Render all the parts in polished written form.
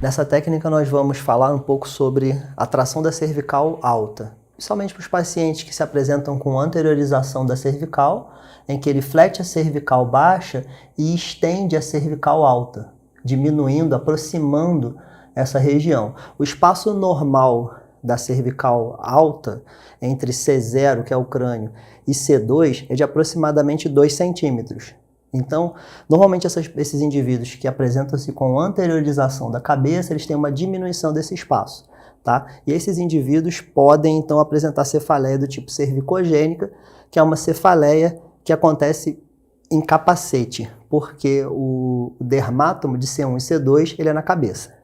Nessa técnica nós vamos falar um pouco sobre a tração da cervical alta, principalmente para os pacientes que se apresentam com anteriorização da cervical, em que ele flete a cervical baixa e estende a cervical alta, diminuindo, aproximando essa região. O espaço normal da cervical alta, entre C0, que é o crânio, e C2, é de aproximadamente 2 centímetros. Então, normalmente esses indivíduos que apresentam-se com anteriorização da cabeça, eles têm uma diminuição desse espaço, tá? E esses indivíduos podem, então, apresentar cefaleia do tipo cervicogênica, que é uma cefaleia que acontece em capacete, porque o dermátomo de C1 e C2, ele é na cabeça.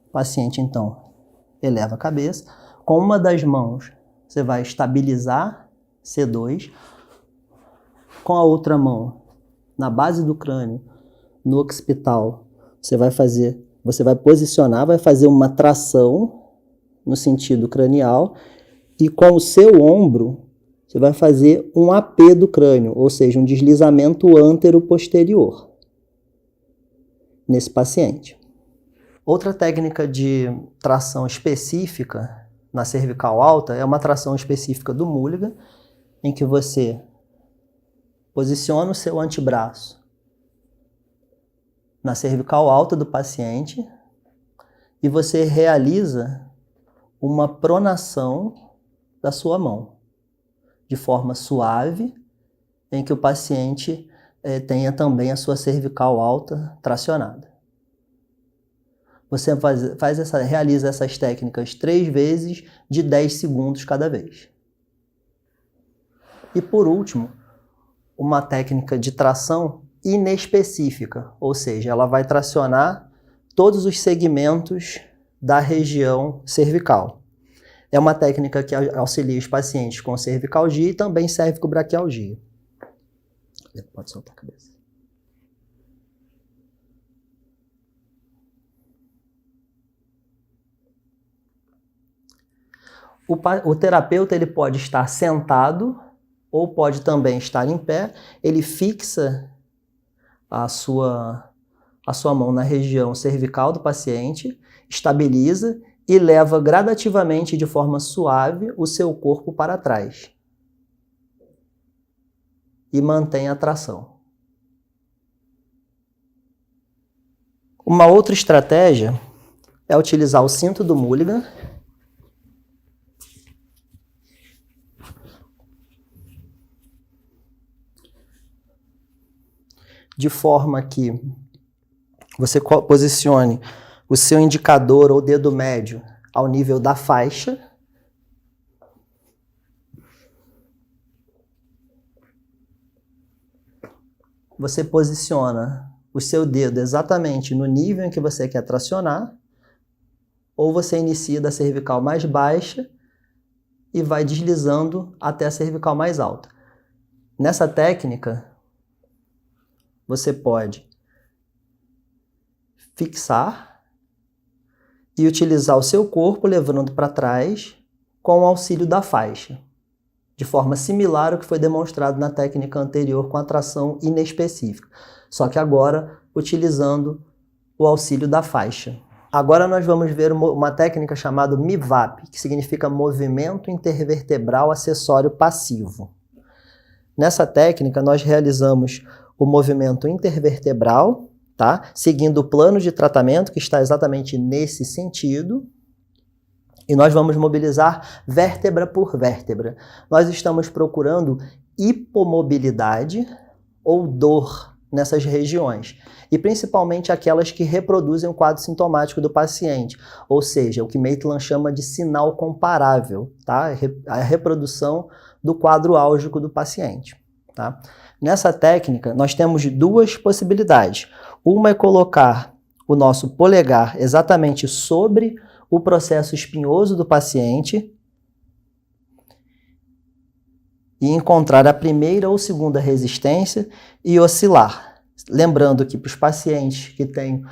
O paciente, então, eleva a cabeça. Com uma das mãos, você vai estabilizar C2. Com a outra mão, na base do crânio, no occipital, você vai posicionar, vai fazer uma tração no sentido cranial e com o seu ombro, você vai fazer um AP do crânio, ou seja, um deslizamento antero-posterior nesse paciente. Outra técnica de tração específica na cervical alta é uma tração específica do Mulligan, em que você posiciona o seu antebraço na cervical alta do paciente e você realiza uma pronação da sua mão, de forma suave, em que o paciente tenha também a sua cervical alta tracionada. Você realiza essas técnicas 3 vezes de 10 segundos cada vez. E por último, uma técnica de tração inespecífica, ou seja, ela vai tracionar todos os segmentos da região cervical. É uma técnica que auxilia os pacientes com cervicalgia e também cérvico-braquialgia. Pode soltar a cabeça. O terapeuta ele pode estar sentado ou pode também estar em pé. Ele fixa a sua mão na região cervical do paciente, estabiliza e leva gradativamente, de forma suave, o seu corpo para trás. E mantém a tração. Uma outra estratégia é utilizar o cinto do Mulligan, de forma que você posicione o seu indicador ou dedo médio ao nível da faixa. Você posiciona o seu dedo exatamente no nível em que você quer tracionar, ou você inicia da cervical mais baixa e vai deslizando até a cervical mais alta. Nessa técnica, você pode fixar e utilizar o seu corpo levando para trás com o auxílio da faixa, de forma similar ao que foi demonstrado na técnica anterior com a tração inespecífica, só que agora utilizando o auxílio da faixa. Agora nós vamos ver uma técnica chamada MIVAP, que significa Movimento Intervertebral Acessório Passivo. Nessa técnica nós realizamos o movimento intervertebral, tá? Seguindo o plano de tratamento que está exatamente nesse sentido. E nós vamos mobilizar vértebra por vértebra. Nós estamos procurando hipomobilidade ou dor nessas regiões. E principalmente aquelas que reproduzem o quadro sintomático do paciente. Ou seja, o que Maitland chama de sinal comparável, tá? A reprodução do quadro álgico do paciente, tá? Nessa técnica, nós temos 2 possibilidades. Uma é colocar o nosso polegar exatamente sobre o processo espinhoso do paciente e encontrar a primeira ou segunda resistência e oscilar. Lembrando que para os pacientes que têm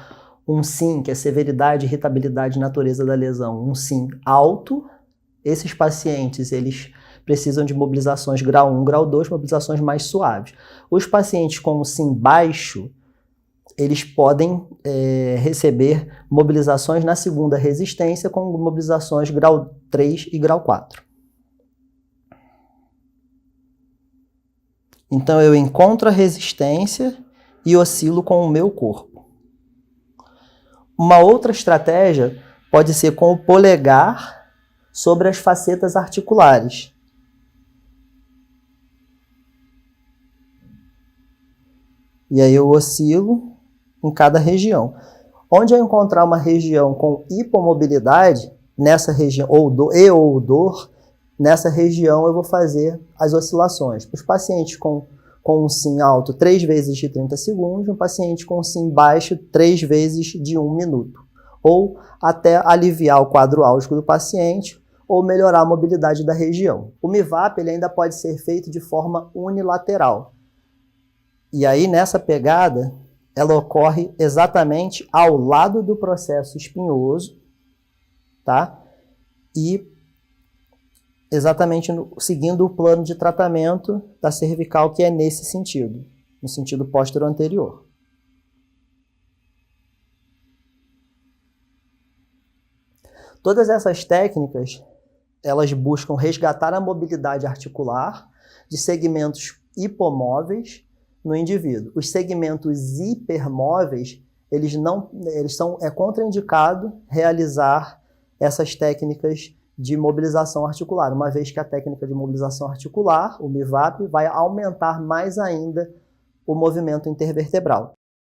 um SIM, que é severidade, irritabilidade e natureza da lesão, um SIM alto, esses pacientes, eles precisam de mobilizações grau 1, grau 2, mobilizações mais suaves. Os pacientes com o SIM baixo, eles podem receber mobilizações na segunda resistência com mobilizações grau 3 e grau 4. Então eu encontro a resistência e oscilo com o meu corpo. Uma outra estratégia pode ser com o polegar sobre as facetas articulares. E aí eu oscilo em cada região. Onde eu encontrar uma região com hipomobilidade, nessa região, ou dor, nessa região eu vou fazer as oscilações. Para os pacientes com um SIM alto 3 vezes de 30 segundos, um paciente com SIM baixo 3 vezes de 1 minuto. Ou até aliviar o quadro álgico do paciente, ou melhorar a mobilidade da região. O MIVAP ele ainda pode ser feito de forma unilateral. E aí, nessa pegada, ela ocorre exatamente ao lado do processo espinhoso, tá? E exatamente seguindo o plano de tratamento da cervical, que é nesse sentido, no sentido póstero anterior. Todas essas técnicas, elas buscam resgatar a mobilidade articular de segmentos hipomóveis no indivíduo. Os segmentos hipermóveis, é contraindicado realizar essas técnicas de mobilização articular, uma vez que a técnica de mobilização articular, o MIVAP, vai aumentar mais ainda o movimento intervertebral.